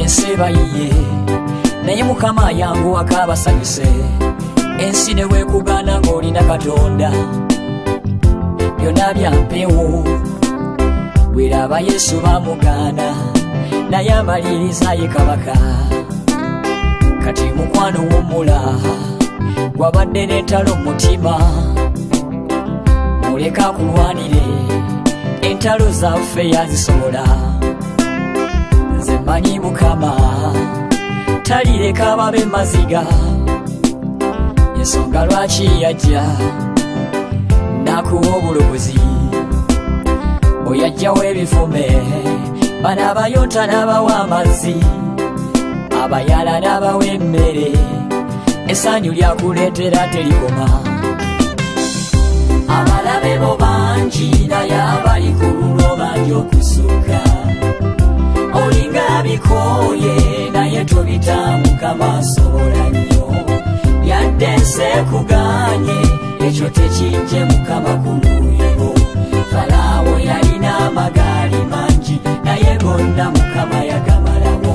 enseba yiye naye mukama yangu akabasanyuse ensi ne weekugana ng'olina katonda byonna byampewo bweraba Yesu bamugana naye amaliriza ye kabaka kati mukwano w'omula gwabadde n'entalo mu mutima muleka kulwanire entalo zaffe yazisobola nze mmanyi mukama talireka babe maziga ensonga lwaki yajja nakuwa obulokozi oyajjawo ebifume bano abayonta n'abawa amazzi abayala n'abawa emmere essanyu lyakuleetera terikoma abalabe bo bangi naye abali ku lulo bangi okusukka olinga bikooye naye tobita mukama asobola nnyo yadde nseekuganye ekyo tekijje mukama ku luuyo falaawo yalina amagaali mangi naye gonna mukama yagamalawo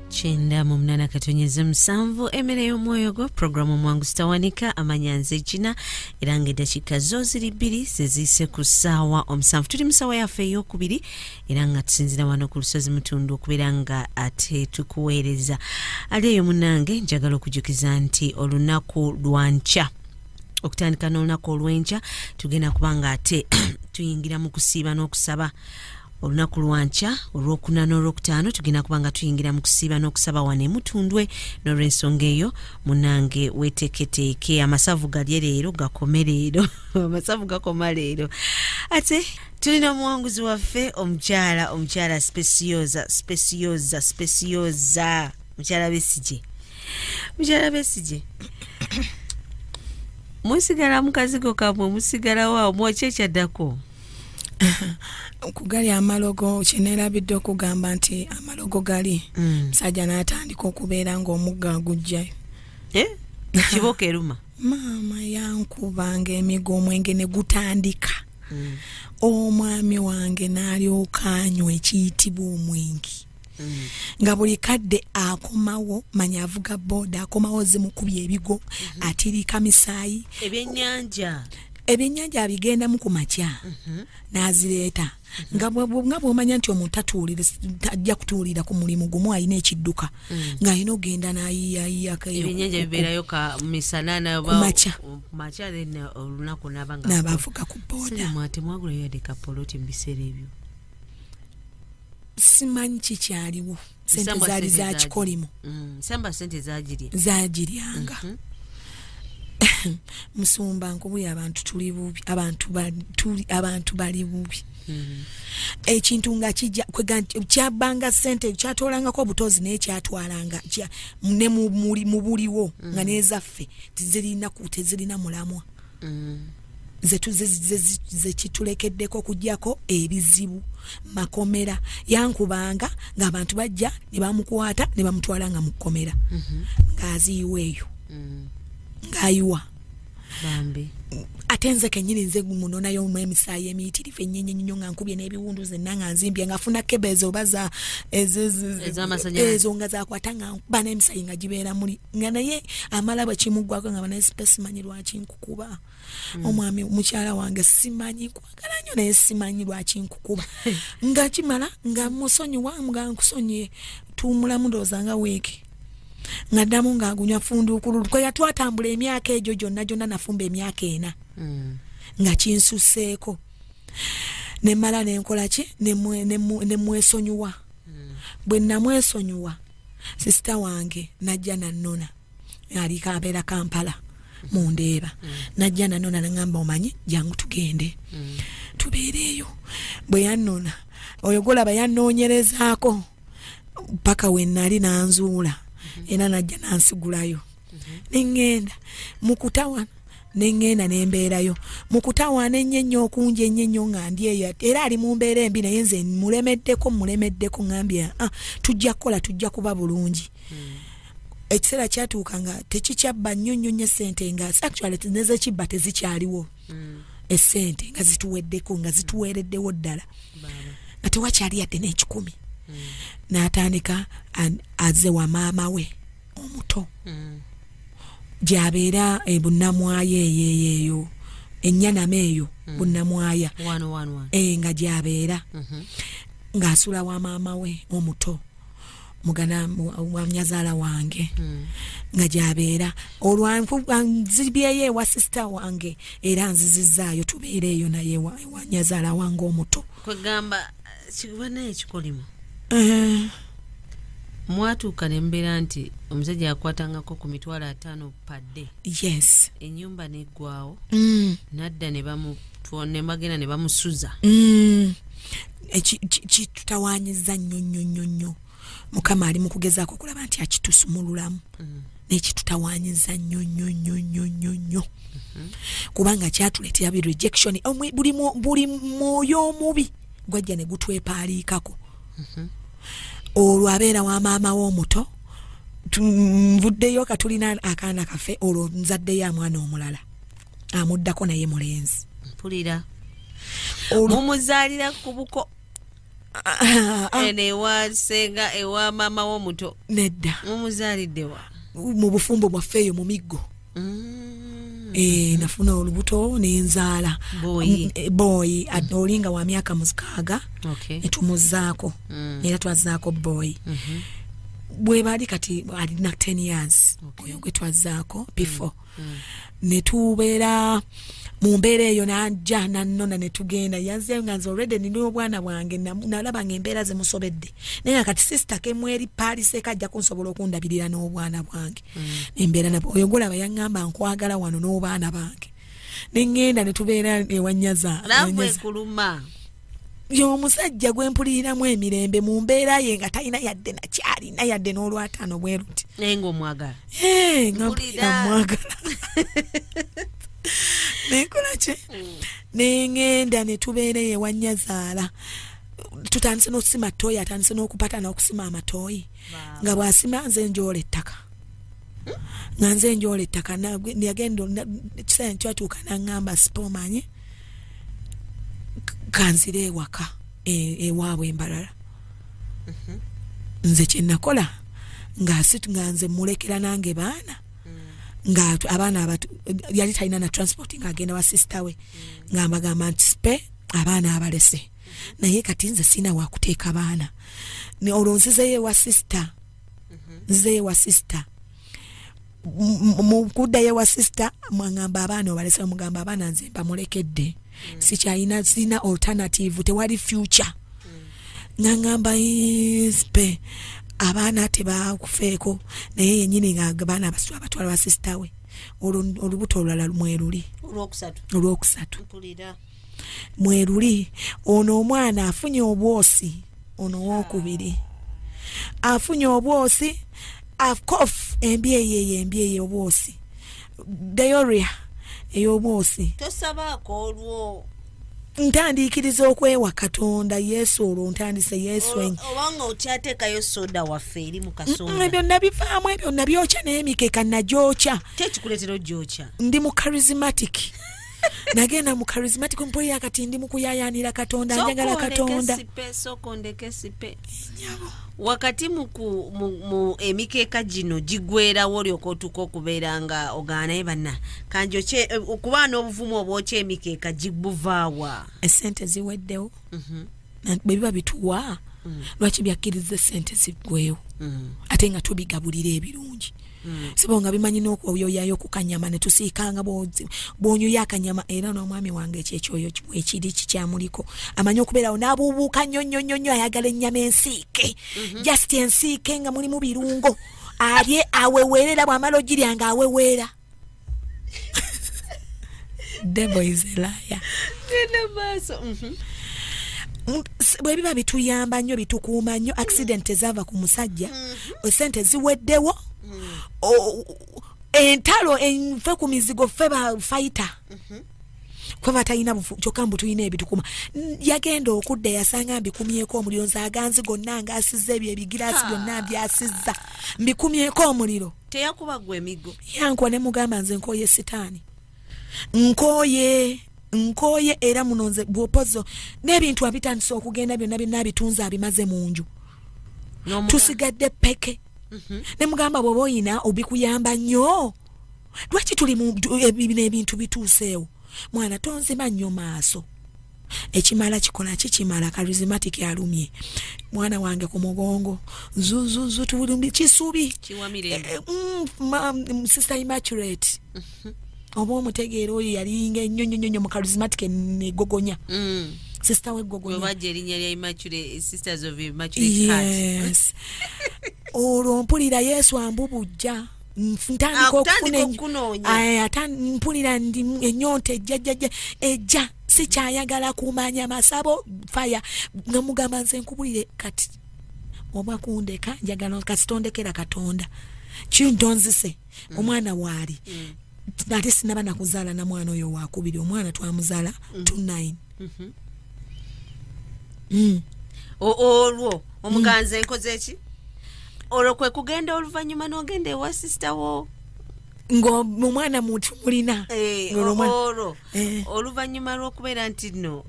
Chenda mu 8:7 emmere y'omwoyo gwo programu mwangu sitawanika amanyanze jina era ng'eddakiika zo ziri 2 zeziise ku ssaawa 7 tuli mu ssaawa yaffe ey'okubiri era nga tusinzira wano ku lusozi Mutundwe okubeera nga ate tukuweereza ali eyo munnange njagala okujjukiza nti olunaku lwankya okutandika n'olunaku olw'enkya tugenda kubanga ate tuyingira mu kusiiba n'okusaba olunaku lwankya olw'okuna n'olwokutaano tugenda kubanga tuyingira mu kusiiba n'okusaba wano Mutundwe n'olw'ensonga eyo munnange weeteeketeeke amasavu galye leero gakome leero amasavu gakoma leero ate tulina omuwanguzi waffe omukyala Specioza mukyala Besije musigala mukazigo kamwe musigala waawo mwoki ekyaddako kugali amalogo kinerabidde okugamba nti amalogo gali musajja n'atandika okubeera ng'omugga gujjayo kiboka eruma maama yankubanga emigo omwenge ne gutandika omwami wange n'alyoka anywa ekiyitibwa omwenge nga buli kadde akomawo manya avuga boda akomawo zimukubye ebigo atirika misaayi ebyennyanja abigenda mu kumakya n'azireeta nga bw'omanya nti omuntu tajja kutuulira ku mulimu gumu alina ekidduka ng'alina ogenda n'ayiyayiyaebyennyanja bibeerayo ka misana kumakya olunaku n'abavuga ku boda temwagulayo yadde kapoloti mu biseera ebyo simanyi kikyaliwo sente zaali za kikolimo samba sente zagiryanga musumba nkubuye abantu tuli bubi abantu bali bubi ekintu nga kijja kyabanga sente kyatolangako obutozi naye kyatwalanga ne mu buliwo nga nezaffe tezirina mulamwa ze kitulekeddeko kujjako ebizibu makomera yankubanga ng'abantu bajja ne bamukwata ne bamutwala nga mu kkomera ng'aziyiwa eyo ng'ayiwa bambi ate nze kennyini nze muno nayo emisaayi emiyitirivu ennyo nga nkubye n'ebiwundu zenna nga nzimbye ngafuna kebezo oba ezo nga zakwata nga nkuba n'emisaayi nga gibeera muli nga naye amala bwe kimuggwako nga banesipe simanyi lwaki nkukuba omwami mukyala wange simanyi kwagala nnyo naye simanyi lwaki nkukuba nga kimala nga musonyiwa nga nkusonyiye tuumulamu ndowooza nga weeki ngaddamu ng'agunya funduukulu kwe yatwatambula emyaka egyo gyonna nafumba emyaka 4 nga kinsuseeko nemmala nenkola ki nemwesonyiwa bwe namwesonyiwa sisita wange najja nannona aliko abeera Kampala mundeeba najja nannona nangamba omanyi jangu tugende tubeereeyo bwe yannona oyo golaba yannoonyerezaako paka we nali nanzuula era najja nansigulayo nengenda mukutawa nengenda nembeerayo mukutawaana ennyo okunja ennyo nga ndi eyo era ali mu mbeera embi naye nze mulemeddeko ngambye tujja kukola tujja kuba bulungi ekiseera kyatuuka nga tekikyabba nnyo nnyo sente nga actually nezekibba tezikyaliwo essente nga zituweddeko nga zituweereddewo ddala nga tewakyali yadde n'ekikumi n'atandika aze wa maama we omuto gy'abeera bunnamwaya eyo ennyanama eyo bunnamwaya nga gy'abeera ng'asula wa maama we omuto mugana wa mnyazaala wange nga gy'abeera olwanzibyeyo ewa sisita wange era nzizizaayo tubeere eyo naye wa nyazaala wange omuto kwegamba kikuba naye ekikolimu mwatuuka ne mbeera nti omusajja yakwatangako ku mitwalo 5 padde yes ennyumba neggwawo nadda ne bagenda ne bamusuza kitutawaanyiza nnyo mukama ali mu kugezaako okulaba nti akitusumululamu nekitutawaanyiza nnyo kubanga kyatuleetera bi rejection buli mwoyo omubi gwajja ne gutwepaaliikako olwo abeera wa maama w'omuto nvuddeyo katulina akaana kaffe olwo nzaddeyo mwana omulala amuddako naye mulenzi mpulira mumuzaalira ku buko ene ewa senga ewa maama w'omuto nedda mumuzaaliddewa mu bufumbo bwaffe eyo mu miggo nafuna olubuto n'enzaala boy olinga wa myaka 6 netumuzaako era twazaako boy bwe bali kati alina 10 years oyo gwe twazaako before netubeera mu mbeera eyo najja nannona netugenda yanze nga nze already nina obwana bwange nalaba ng'embeera ze musobedde naye kati sister kemweri paalise kajja kunsobola okundabirira n'obwana bwange embeera nabo oyo golaba yaŋŋamba nkwagala wano n'obwana bange nengenda netubeera ewanyaza kuluma y'omusajja gwe mpuliriramu emirembe mu mbeera ye nga talina yadde nakyalina yadde n'olwataano bwe luti naye ng'omwagala nga mwagala nekola kye nengenda netubeera ewanyazaala tutandise n'okusima ttooyi atandise n'okupata n'okusima amatooyi nga bw'asima nze njoola ettaka nga nze njoola ettaka yagenda ekiseera kyatuuka n'aŋŋamba sipomanyi kanzira ewaka ewaabwe embalala nze kye nakola nga nze mulekera nange baana nga abaana abato yali talina na transport ng'agenda wa sister we ng'ambagamba nti sipe abaana abalese naye kati nze sina wakuteeka baana olwo nzizeyo ewa sister mu kuddayo ewa sister mwangamba abaana obalese mugamba abaana nze bamulekedde sikyalina sina alternative tewali future ng'angamba sipe abaana tebakufeeko naye yennyini ng'abaana abasula abatwala ba sister we olubuto olulala mweruli olwokusatu mweruli ono omwana afunye obwosi ono owokubiri afunye obwosi akof embyeyi obwosi diarrhea ey'obwosi tosabaako olwo ntandiikiriza okwewa Katonda Yesu olwo ntandise Yesu obanga okyateekayo soda waffe eri mu kasonda ebyo nabivaamu ebyo nabyokya n'emikeeka nagyokya kyekikuleetera ogyokya ndi mu charismatic nagenda mu charismatic mpulira kati ndi mu kuyayaanira Katonda njagala Katonda sokondeke sipe wakati mu emikeeka gino gigwerawo olyoka otuuka okubeera nga ogaanaye banna kanjokye okuba n'obuvumu obwokya emikeeka gibuvaawa esente ziweddewo bwe biba bituwa lwaki byakkiriza esente ziggwewo ate nga tubigabulira ebirungi sibo nga bimanyi n'okwoyoyayo ku kanyama ne tusiikanga bw'onyoya akanyama era n'omwami wange ekyekyoyo ekiri kikyamuliko amanyi okubeerawo n'abuubuuka nnyo ayagala ennyama ensiike just ensiike nga mulimu birungo alye aweweerera bw'amala ogirya nga aweweera devil is a liar bwe biba bituyamba nnyo bitukuuma nnyo accident ezaava ku musajja esente ziweddewo entalo enfe ku mizigo ffe ba fighter kwe batalina bufu kyokka mbu tulina ebitukuma yagenda okudda yasanga mbikumyeko omuliro nzaaganzi gonna ng'asizza ebyo ebigiraasi byonna byasizza mbikumyeko omuliro teyakuba gwe emigo yankuwa ne mugamba nze nkooye sitaani nkooye nkoye era munonze bwopozo n'ebintu abitandise okugenda byonna byonna bitunza abimaze mu nju tusigadde peke ne mugamba bw'oba oyina obikuyamba nnyo lwaki tuli mu ebintu bituuseewo mwana tonzima nnyo maaso ekimala kikola kikimala charismatic alumye mwana wange ku mugongo zuzuzu tulumbi kisubi sister immaculate obo mutegeero yalinga nnyonnyonyo mu charismatic ne gogonya sister we gogonya baje erinya lya Immaculate Sisters of Immaculate Heart yes olwo mpulira Yesu ambubujja ntandika okufuna mpulira ndi enyonta ejja sikyayagala kumanya masabo fire ngamugamba nze nkubulire kati oba kundeka njagala kasitondekera Katonda kindonzise omwana waali nate sinaba nakuzaala na mwana oyo wakubiri omwana twamuzaala 29 olwo omuganze nkoze eki olwo kwe kugenda oluvannyuma n'ogenda ewa sister wo ng'omwana muntu mulina olwo oluvannyuma lw'okubeera nti nno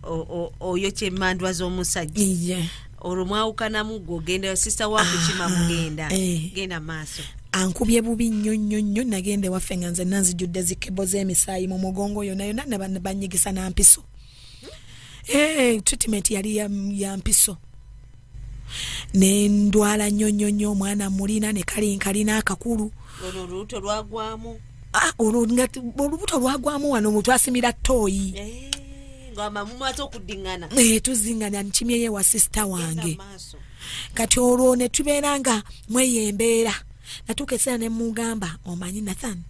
oyo kyemmandwa z'omusajja olwo mwawukanamu gw'ogenda sister wakukima mugenda genda maaso ankubye bubi nnyo nagenda ewaffe nga nze nanzijjudde zikebo z'emisaayi mu mugongo yonna banyigisa na mpiso treatment yali ya mpiso nendwala nnyo omwana mulina ne kalina akakulu olubuto lwagwamu olubuto lwagwamu wano mutwasimira toyi ng'amamumaze okuddingana tuzingana nkimyeyo wa sister wange kati olwo ne tubeera nga mweyembeera natuuka eseera ne mugamba omanyi Nathan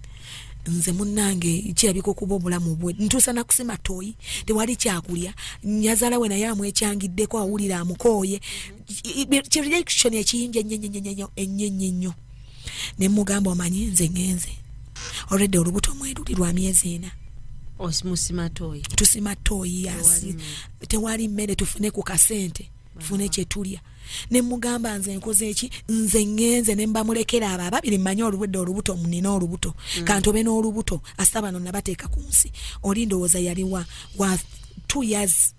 nze munnange kirabika okuba obulamu bwe ntuusa nakusima toyi tewali kyakulya nyazaala we naye amwekyangiddeko awulira amukooye reaction ekiyinja ennyo ne mugamba omanyi nze ngenze already olubuto mweruli lwa myezi 4 tusima toyi yasi tewali mmere tufune ku kasente tufune kyetulya ne mugamba nze nkoze eki nze ngenze ne mbamulekera abo ababiri mmanyi olubuto munina olubuto kantobe n'olubuto asaba no nabateeka ku nsi oli ndowooza yali wa 2 years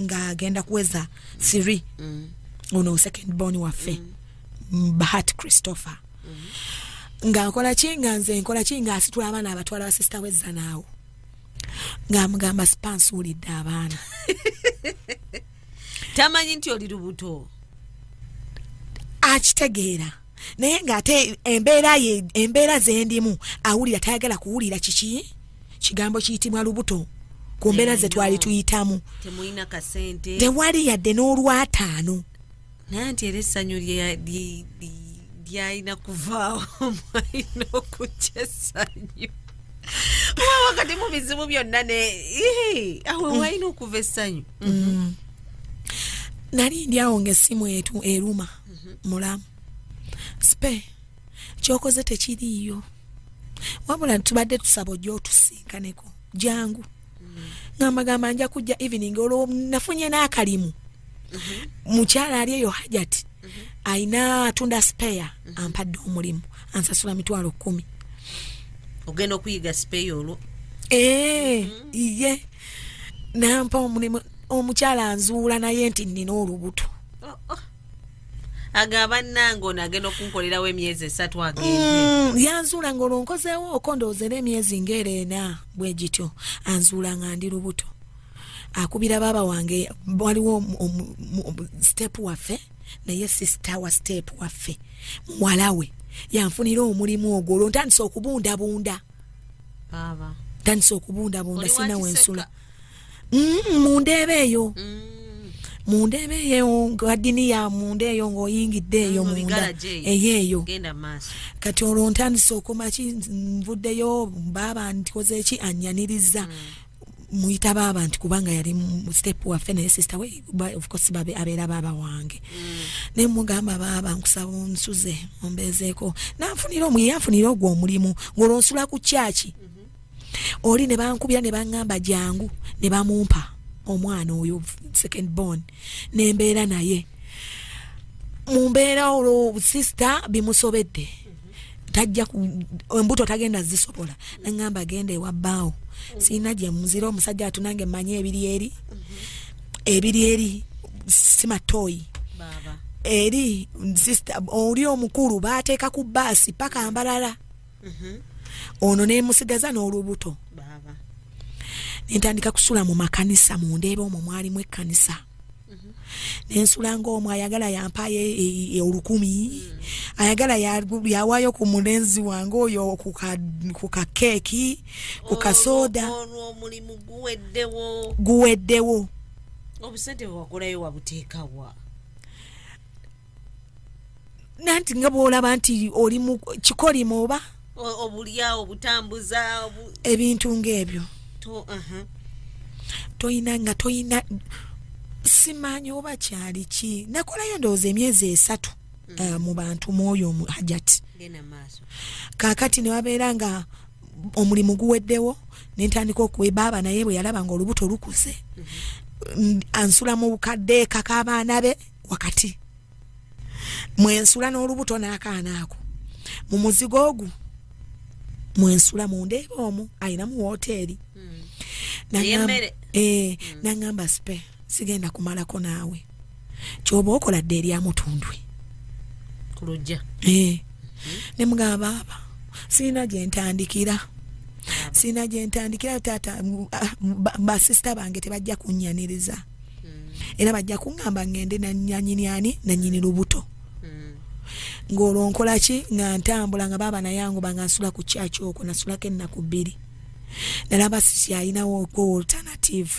nga agenda kuweza 3 ono second born waffe Bahati Christopher nga nkola kinga asitula abaana abatwala ba sister wezza naawo nga mugamba spansuulidde abaana tamanyi nti oli lubuto akitegeera naye ng'ate embeera zendimu awulira tayagala kuwulira kiki kigambo kiyitibwa lubuto ku mbeera ze twali tuyitamu temulina kasente tewali yadde n'olwataano naye nti era essanyu lyalina kuvaawo mwalina okujja essanyu wakati mu bizibu byonna awe walina okuva essanyu nali ndyawo ng'essimu eruma mulamu spe kyokoze tekiriiyo wabula tubadde tusaba ojja otusinkaneko jangu ngambagamba nja kujja evening olwo nafunye n'akalimu mukyala ali eyo hajati ayina atunda spare ampadde omulimu ansasula 10,000 ogenda okuyiga spare olwo iye nampa omulimu omukyala anzuula naye nti nnina olubuto agamba nange ono agenda okunkolerawo emyezi 3 agende yanzuula ng'olwo nkozeewo okondooza n'emyezi ng'ereena bwe gityo anzuula nga ndi lubuto akubira baba wange waliwo step waffe naye sister wa step waffe muwalawe yanfunira omulimu ogwo olwo ntandise okubundabunda sina wensula mundeebe eyo gadini ya munda eyo ng'oyingidde eyo munda eyeeyo kati olwo ntandise okumaki nvuddeyo baaba ntikoze eki annyaniriza muyita baaba nti kubanga yali mu step waffe naye sister we of course abeera baaba wange ne mugamba baaba nkusaba onsuze ombeezeeko yanfunira ogwo omulimu ng'olwo nsula ku kyaki oli ne bankubira ne baŋŋamba jangu ne bamumpa omwana oyo second born nembeera naye mumbeera olwo sister bimusobedde tajja embuto tagenda zisobola naŋŋamba genda ewa bbaawo sina gye muzira omusajja atunange manye ebiri eri simatoyi baba eri sister oli omukulu bateeka ku basi paka ambalala ono ne musigaza n'olubuto baba nentandika kusula mu makanisa mu ndeebe omwo mwalimu ekkanisa nensula ng'omwo ayagala yampaye olukumi ayagala yawaayo ku mulenzi wange oyo ku kakeeki ku kasoda omulimu guweddewo obusente bwakolayo wabuteekawa nanti nga bw'olaba nti oli mu kikolimo oba obulyawo obutambuza ebintu ng'ebyo toyina simanyi oba kyali ki nakolayo ndowooza emyezi 3 mu bantu mwoyo hajati kaakati ne wabeera nga omulimu guweddewo nentandika okuwebaaba naye bwe yalaba nga olubuto lukuze ansula mu bukadde kak'abaana be wakati mwensula n'olubuto n'akaana ako mu muzigo ogwo mwensula mu ndeebe omwo ayina mu woteeri nangamba sipe sigenda kumalako naawe kyoba okola dde erya mutundwe kulujja ne mugamba baaba sina gyentandikira taata basista bange tebajja kunnyaniriza era bajja kuŋŋamba ngende nanyini lubuto ng'olwo nkola ki nga ntambula nga baaba nayangu banga nsula ku kyaki okwo nasulako ennaku 2 nalaba sikyalinawo alternative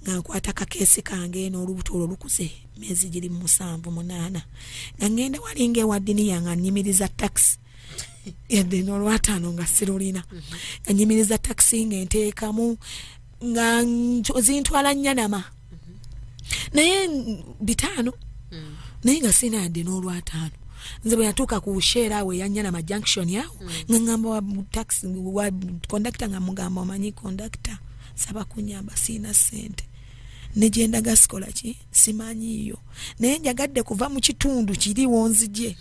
nga nkwata kakeesi kange n'olubuto olwo lukuze myezi giri 7-8 nga ngenda walinga ewa ddiniya nga nnyimiriza taxi yadde n'olwataano nga sirulina nga nnyimiriza taxi ng'enteekamu nga zintwala nnyanama naye 5 naye nga sina yadde n'olwataano nze bwe yatuuka ku sheera we yanyanama junction yawo nga ngamba wa taxi wa conductor nga mugamba omanyi conductor saba kunyamba sina sente ne gyendaga sikola ki simanyiyo naye njagadde kuva mu kitundu kiri wonzije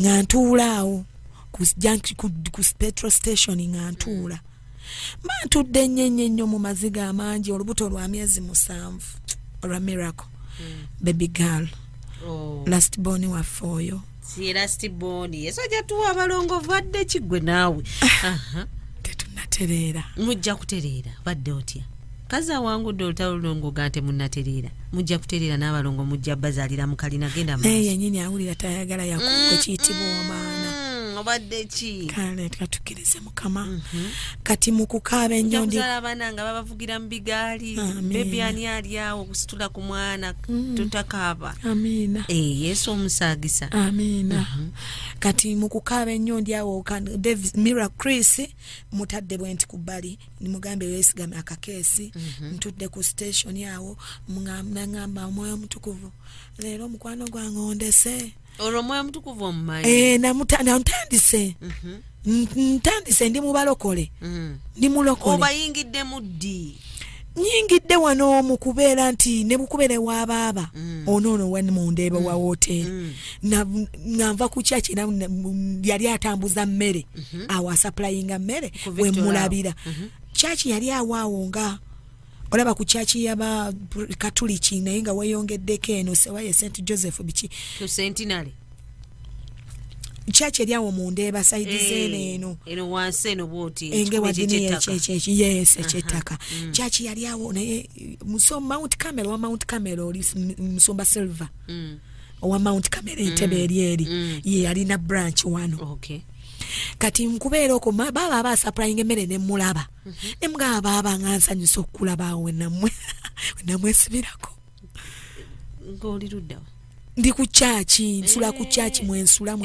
nga ntuulaawo ku petrol station nga ntuula ntudde nnyo mu maziga amangi olubuto lwa myezi 7 olwa miracle baby girl last born waffe oyo si last born yeso jatuwa abalongo vadde kigwe naawe tetunatereera mujja kutereera badde otya kaza wangu dota olongo gante munnatereera mujja kutereera n'abalongo mujja bazalira mukalina genda maaso naye yennyini awulira tayagala yakukwe kiyitibwa omwana obadde ki kale tukkirize mukama kati mu kukaaba ennyondi abaana nga babavugira mu bigaali bebi ani ali awo okusitula ku mwana tutakaaba amiina yesu omusaagisa amiina kati mu kukaaba ennyondi awo Miracle Chris mutadde bwenti ku bbali nimugambe yesigame akakeesi ntudde ku station awo nangamba omwoyo mutukuvu leero omukwano gwange ondese olw'omwoyo mutukuvu omumanyi ntandise ndi mubalokole ndi mulokole obayingidde mu ddi nyingidde wano mu kubeera nti ne bukubere w'abaaba onoono wani mu ndeebe wa woteeri nga nva ku kyaki yali atambuza mmere awo asaplayinga mmere we mulabira kyaki yali awaawo nga olaba ku kyaki yaba katuliki naye nga weyongeddeko eno sewaye St Joseph biki ku centenary kyaki eri awo mu ndeeba sayidi zeeno eno wansi eno bwoti ekyettaka kyaki yali awo naye Mount Carmel oli Musumba Silver owa Mount Carmel Entebbe eri ye yalina branch wano kati nkubeera okwo baba abasaplayinga emmere ne mulaba ne mugaba baba nga nsanyusa okulaba awo wenamwesibirako ng'oli luddawa ndi ku kyaki nsula ku kyaki mwensula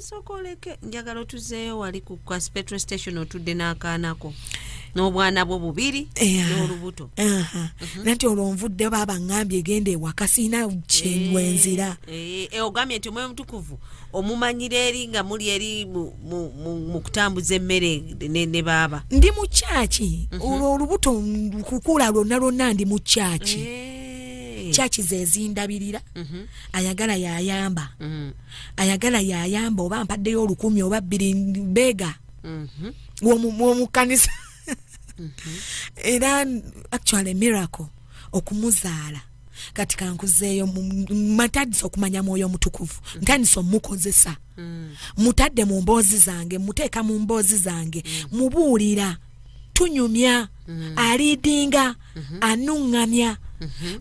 sokoleke njagala otuzeeyo wali ku petrol station otudde n'akaanako n'obwana bwo 2 n'olubuto nanti olwo nvudde baba ngambye genda ewaka siina kyewenzira ogambye nti omwoyo mutukuvu omumanyira eri nga muli eri mu kutambuza emmere ne baaba ndi mu kyaki olwo olubuto kukula lwonna ndi mu kyaki kyaki zezindabirira ayagala yayamba oba mpaddeyo 10 oba 2 bega w'omukanisa era actually miracle okumuzaala kati kankuzeeyo matandisa okumanya mwoyo omutukuvu ntandisa omukozesa mutadde mu mboozi zange muteeka mu mboozi zange mubuulira tunyumya aliidinga anuŋŋamya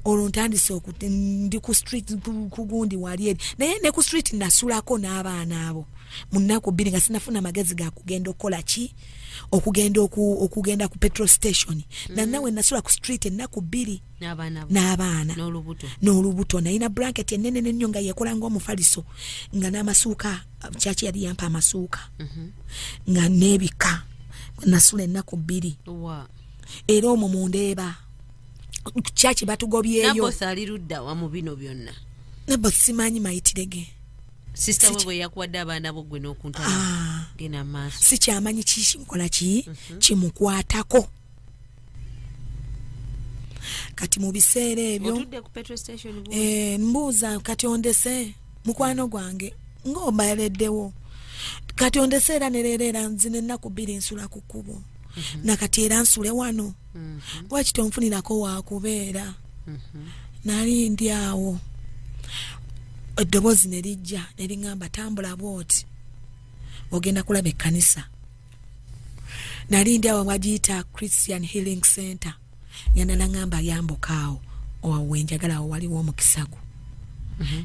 olwo ntandise ndi ku street kugundi wali eri naye ne ku street nasulako n'abaana abo mu nnaku bbiri nga sinafuna magezi ga kugenda okukola ki okugenda ku petrol station nawe nasula ku street ennaku bbiri n'abaana n'olubuto nayina blanket ennene n'ennyo nga yekola ng'omufaliso nga n'amasuuka kyaki yali yampa amasuuka nga n'ebika nasula ennaku bbiri era omwo mundeeba kyaki batugobyeyo Nabo sali ludda wa mu bino byonna Nabo simanyi mayitirege sister we yakuwadde abaana bo gwe n'okuntala gena maaso si kyamanyi kimukola kimukwatako kati mu biseera ebyo otudde ku petrol station mbuuza kati ondese mukwano gwange ng'ombaleddewo kati ondese era nereera nzine ennaku bbiri nsula ku kkubo nakati era nsule wano lwaki tonfunirako wakubeera nali ndi awo eddoboozi ne lijja ne liŋŋamba tambula bwoti ogenda kulaba ekkanisa nali ndi awo bagiyita Christian Healing Center yana naŋŋamba yambukaawo owawe njagala awo waliwo omukisago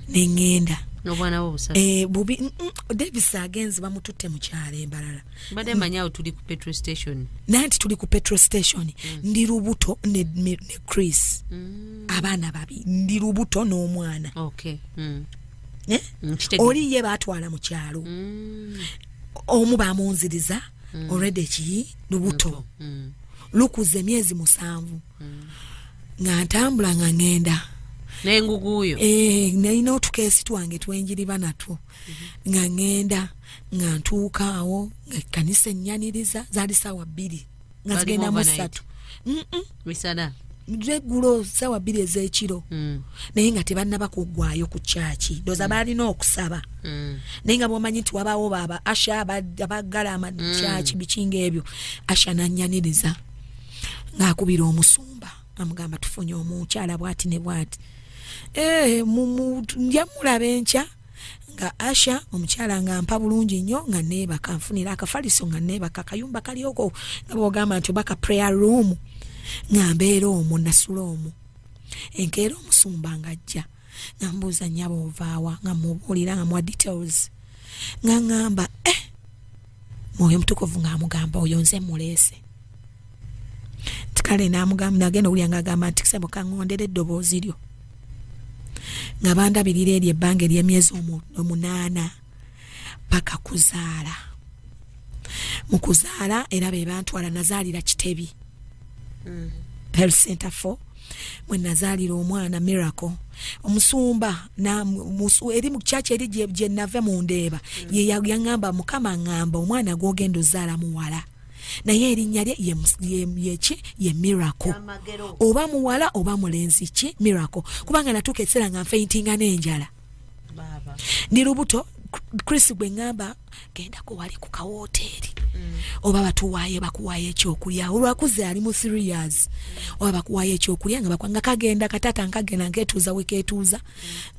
ne ŋŋenda n'obwana bo busatu bubi Davis agenzi bamututte mu kyalo embalala badde manyawo tuli ku petrol station nanti tuli ku petrol station ndi lubuto ne Chris abaana babi ndi lubuto n'omwana okay oli ye batwala mu kyalo omu bamunziriza already ki lubuto lukuze emyezi 7 nga ntambula nga ngenda n'enguguyo nalina otukeesi twange twenjiriba natwo nga ngenda nga ntuuka awo nga ekkanisa ennyaniriza zaali ssaawa 2 nga zigenda mu 3 misana regulo ssaawa 2 ez'ekiro naye nga tebannaba kuggwayo ku kyaki ndoza baalina okusaba naye nga bwomanyi nti wabaawo baba asha abaggala amakyaki bikinga ebyo asha nannyaniriza ng'akubira omusumba amugamba tufunye omukyala bwati ne bwati njamulaba enkya nga asha omukyala nga mpa bulungi nnyo nga neebaka nfunira akafaliso nga neebaka akayumba kalyoko nga bwogamba nti obaka prayer room nga mbeera omwo nasula omwo enkeera omusumba nga ajja nga mbuuza nnyaba ovaawa nga mubuulira nga mwa details nga ŋŋamba mwoyo mutukuvu ng'amugamba oyo nze muleese tikale n'amugamba nagenda owulira ng'agamba nti kisebo kaŋŋondera eddoboozi lyo nga bandabirira eryo ebbanga ery'emyezi 8 paka kuzaala mu kuzaala era be bantwala nazaalira Kitebi Health Center 4 mwe nazaalira omwana Miracle omusumba eri mu kyaki eri gye nava mu ndeeba ye yaŋŋamba mukama ŋŋamba omwana gw'ogenda ozaala muwala naye erinnya lye ye Miracle oba muwala oba mulenzi ki Miracle kubanga natuuka ekiseera nga nfeintinga n'enjala ndi lubuto Chris gwe ŋŋamba gendako wali ku kawoteeri oba bakuwaayo ekyokulya olwakuze ali mu 3 years oba bakuwaayo ekyokulya nga bakwanga kagenda katata nkagenda nkeetuuza wekeetuuza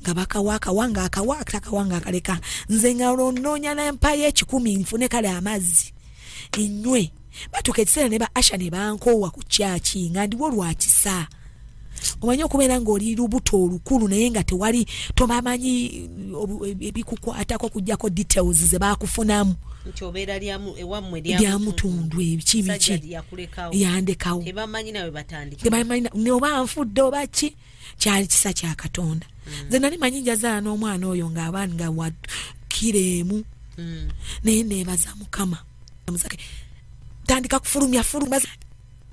nga bakawanga akawanga akaleka nze nga olwonoonya n'empayo 10 nfune kale amazzi inywe batuuka ekiseera ne ba asha ne bankoowa ku kyaki nga ndiwo lwakisa omanyi okubeera ng'oli lubuto olukulu naye nga tewali tobamanyi ebikukwatako kujjako details ze baakufunamu lya mutundwe ebiki yandekawo tebamanyi oba nfudde oba ki kyali kisa kya Katonda nze nali manyi njazaala n'omwana oyo ng'abaani nga wa kiremu naye neebaza Mukama tandika kufulumya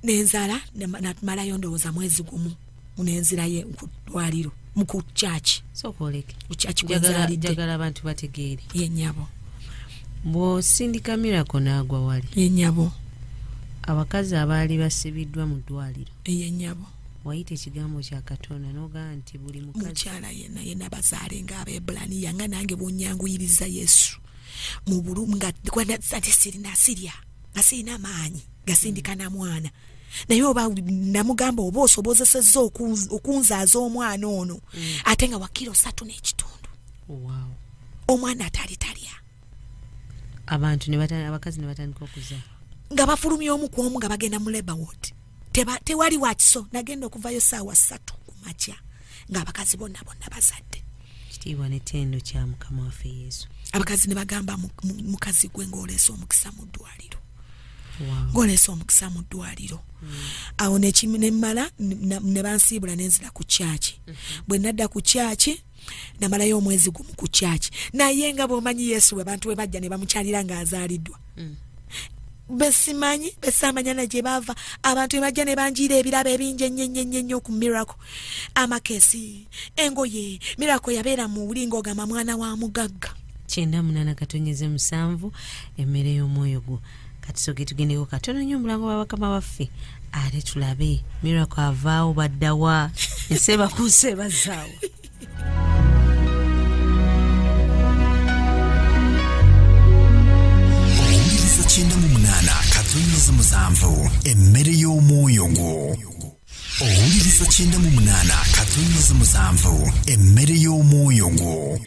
nenzala namalayo ndowooza mwezi gumu nenzirayo kudwaliro muku kyaki sokoleke kyaki jagala abantu bategeere yennyabo bw'osindika Miracle n'agwa wali yennyabo abakazi abaali basibiddwa mu ddwaliro yennyabo wayita ekigambo kya Katonda n'ogamba nti buli mukyala yenna bazaale ng'Abaebbulaniya nga nange bw'onnyanguyiriza Yesu mu bulumu nga sirina maanyi gasindika na mwana naye oba namugamba oba osobozesezza okunzaaza omwana ono ate nga wa kilo 3.5. Wow. Omwana atalitalya. Abakazi ne batandika okuza nga bafulumya omu ku omu nga bagenda mu labor ward. Tewali wakiso nagenda okuvayo ssaawa 3 ku makya ng'abakazi bonna bazadde. Kitiibwa n'ettendo kya Mukama waffe Yesu. Abakazi ne bagamba mukazi gwe ng'oleese omukisa mu ddwaliro. Wow. Ng'oleese omukisa mu ddwaliro. Awo nemmala ne bansiibula nenzira ku kyaki. Bwe nadda ku kyaki namalayo omwezi gumu ku kyaki. Naye nga bw'omanyi Yesu we bantu we bajja ne bamukyalira ng'azaaliddwa. Besimanyi besamanya gye bava abantu bajja ne banjira ebirabo ebingi ennyo ku miracle. Amakesi engoye miracle yabeera mu bulingo ogamba mwana wa mugagga. 98.7 emmere y'omwoyo gwo. Kati soke tugendeko katono nnyo mulango wa bakama baffe ate tulabe miracle avaawo baddawa enseba ku nseba zaawo. Kinda mu munana katonyeza musanvu emmere y'omwoyo gwo. Owuliriza kinda mu munana katonyeza musanvu emmere y'omwoyo gwo.